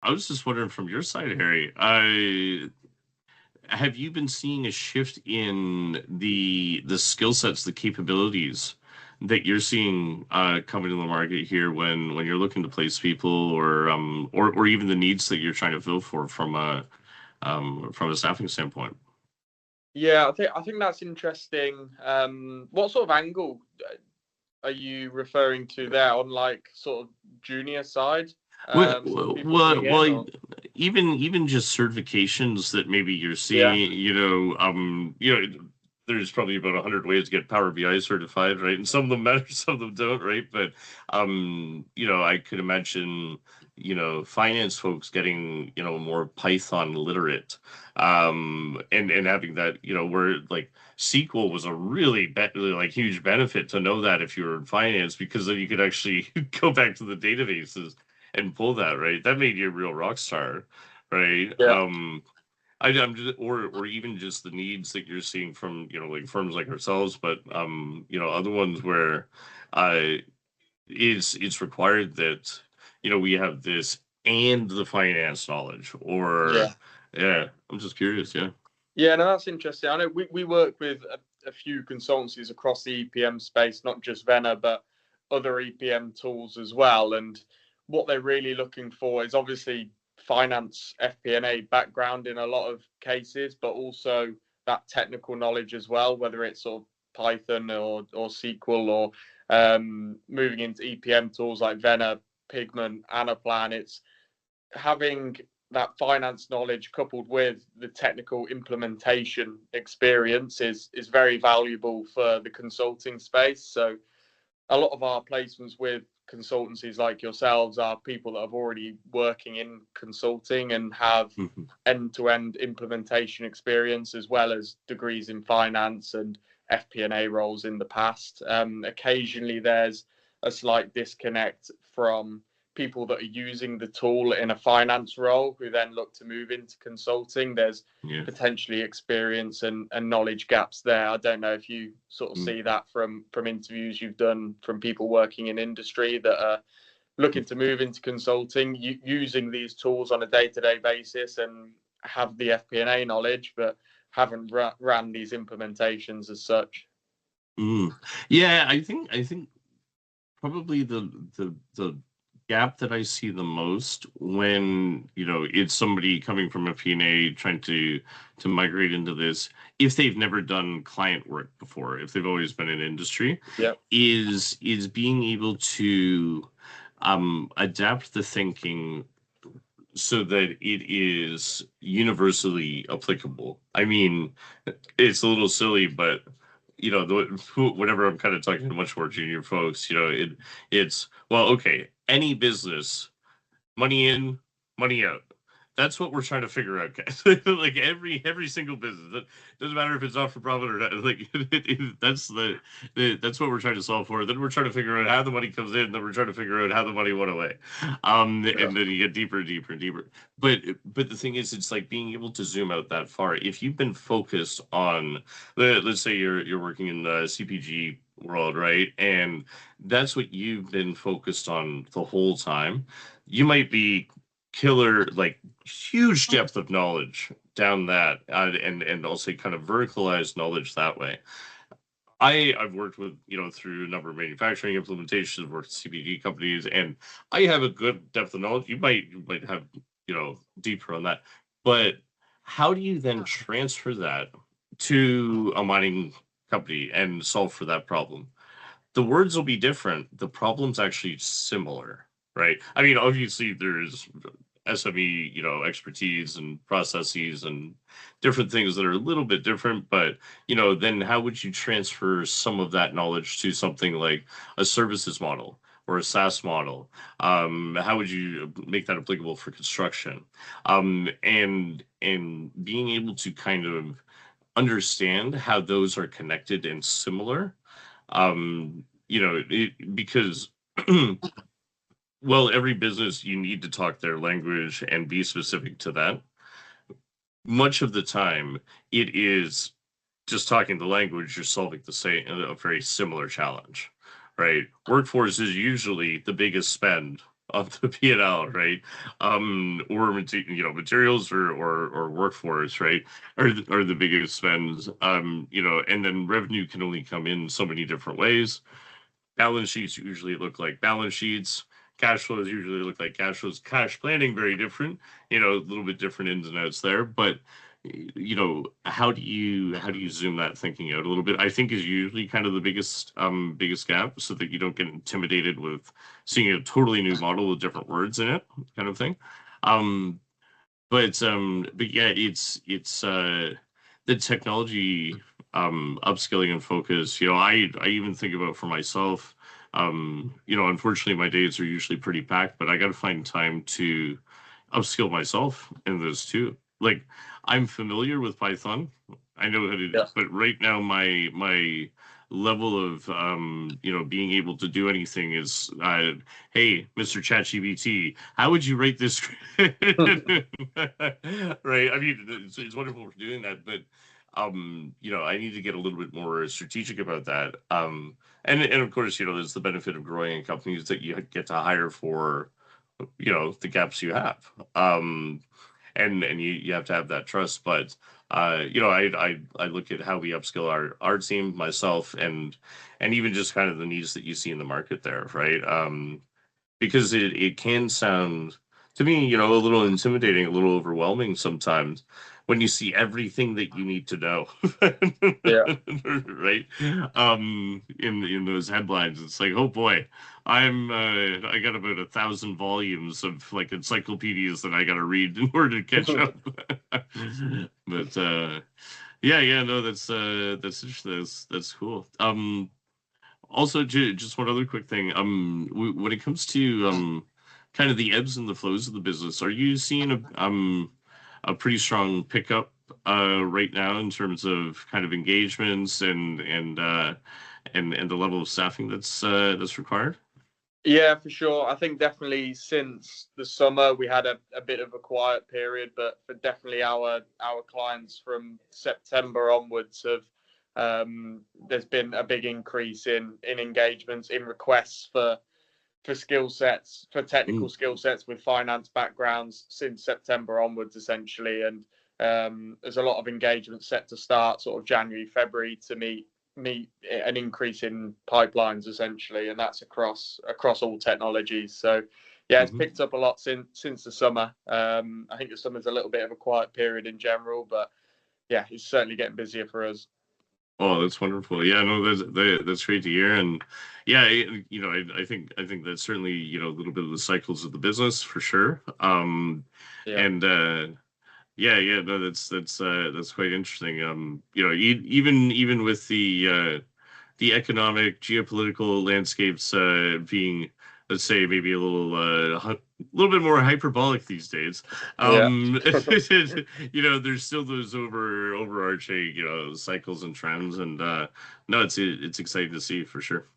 I was just wondering from your side, Harry, have you been seeing a shift in the skill sets, the capabilities that you're seeing coming to the market here when you're looking to place people, or even the needs that you're trying to fill for from a staffing standpoint? Yeah, I think that's interesting. What sort of angle are you referring to there on like sort of junior side? Well, Sort of well, people well, coming in well, or even just certifications that maybe you're yeah, seeing, there's probably about 100 ways to get Power BI certified, right? And some of them matter, some of them don't, right? But I could imagine, finance folks getting, more Python literate, and having that, where like SQL was a really like huge benefit to know that if you were in finance, because then you could actually go back to the databases and pull that, right? That made you a real rock star, right? yeah. I'm just, or even just the needs that you're seeing from like firms like ourselves, but other ones where uh it's required that we have this and the finance knowledge, Yeah. or yeah, I'm just curious, yeah. Yeah, no, that's interesting. I know we work with a few consultancies across the EPM space, not just Vena, but other EPM tools as well. And what they're really looking for is obviously finance FP&A background in a lot of cases, but also that technical knowledge as well, whether it's sort of Python or SQL or moving into EPM tools like Vena, Pigment, Anaplan. It's having that finance knowledge coupled with the technical implementation experience is very valuable for the consulting space. So a lot of our placements with consultancies like yourselves are people that have already working in consulting and have Mhm. end-to-end implementation experience as well as degrees in finance and FP&A roles in the past. Occasionally there's a slight disconnect from people that are using the tool in a finance role who then look to move into consulting. There's Yeah. potentially experience and knowledge gaps there. I don't know if you sort of Mm. see that from interviews you've done from people working in industry that are looking to move into consulting, using these tools on a day-to-day basis and have the FP&A knowledge, but haven't ran these implementations as such. Mm. Yeah, I think probably the gap that I see the most when it's somebody coming from a P&A trying to migrate into this, if they've never done client work before, if they've always been in industry, Yeah. is being able to adapt the thinking so that it is universally applicable. I mean, it's a little silly, but whenever I'm kind of talking to much more junior folks, it's well, okay, any business, money in, money out. That's what we're trying to figure out, guys. Like every single business, it doesn't matter if it's not for profit or not. Like that's that's what we're trying to solve for. Then we're trying to figure out how the money comes in. Then we're trying to figure out how the money went away. Yeah. And then you get deeper and deeper and deeper. But the thing is, it's like being able to zoom out that far. If you've been focused on, let's say you're working in the CPG world, right? And that's what you've been focused on the whole time. You might be killer, like huge depth of knowledge down that, and also kind of verticalized knowledge that way. I've worked with through a number of manufacturing implementations, worked with CPG companies, and I have a good depth of knowledge. You might have deeper on that, but how do you then transfer that to a mining company and solve for that problem? The words will be different. The problem's actually similar, right? I mean, obviously there's SME, expertise and processes and different things that are a little bit different, but then how would you transfer some of that knowledge to something like a services model or a SaaS model? How would you make that applicable for construction? And being able to kind of understand how those are connected and similar, because well, every business you need to talk their language and be specific to that. Much of the time, it is just talking the language. You're solving the same, a very similar challenge, right? Workforce is usually the biggest spend of the P&L, right? Or materials or workforce, right? Are the biggest spends. And then revenue can only come in so many different ways. Balance sheets usually look like balance sheets. Cash flows usually look like cash flows. Cash planning very different, a little bit different ins and outs there. But how do you zoom that thinking out a little bit? I think is usually kind of the biggest gap, so that you don't get intimidated with seeing a totally new model with different words in it, kind of thing. Um, but yeah, it's the technology upskilling and focus. I even think about for myself. Unfortunately, my days are usually pretty packed, but I got to find time to upskill myself in this too. Like, I'm familiar with Python. I know how to, Yeah. but right now my level of being able to do anything is hey, Mr. ChatGPT, how would you rate this? Right. I mean, it's wonderful for doing that, but I need to get a little bit more strategic about that. And of course, there's the benefit of growing in companies that you get to hire for, the gaps you have. And you have to have that trust. But I look at how we upskill our team, myself, and even just kind of the needs that you see in the market there, right? Because it can sound to me, a little intimidating, a little overwhelming sometimes when you see everything that you need to know, Yeah. right? In those headlines, it's like, oh boy, I got about 1,000 volumes of like encyclopedias that I got to read in order to catch up. But yeah, no, that's interesting. That's cool. Also, just one other quick thing. When it comes to kind of the ebbs and the flows of the business, are you seeing a pretty strong pickup right now in terms of kind of engagements and the level of staffing that's required? Yeah, for sure. I think definitely since the summer we had a bit of a quiet period, but for definitely our clients from September onwards have there's been a big increase in engagements, in requests for skill sets, for technical Mm, skill sets with finance backgrounds since September onwards, essentially. And there's a lot of engagement set to start sort of January, February to meet an increase in pipelines, essentially, and that's across all technologies. So yeah, it's mhm. picked up a lot since the summer. I think the summer's a little bit of a quiet period in general, but yeah, it's certainly getting busier for us. Oh, that's wonderful. Yeah, no, that's great to hear. And yeah, I think that's certainly, a little bit of the cycles of the business for sure. Yeah. And yeah, no, that's quite interesting. Even with the economic geopolitical landscapes being, let's say, maybe a little bit more hyperbolic these days. Yeah. There's still those overarching cycles and trends, and no, it's exciting to see for sure.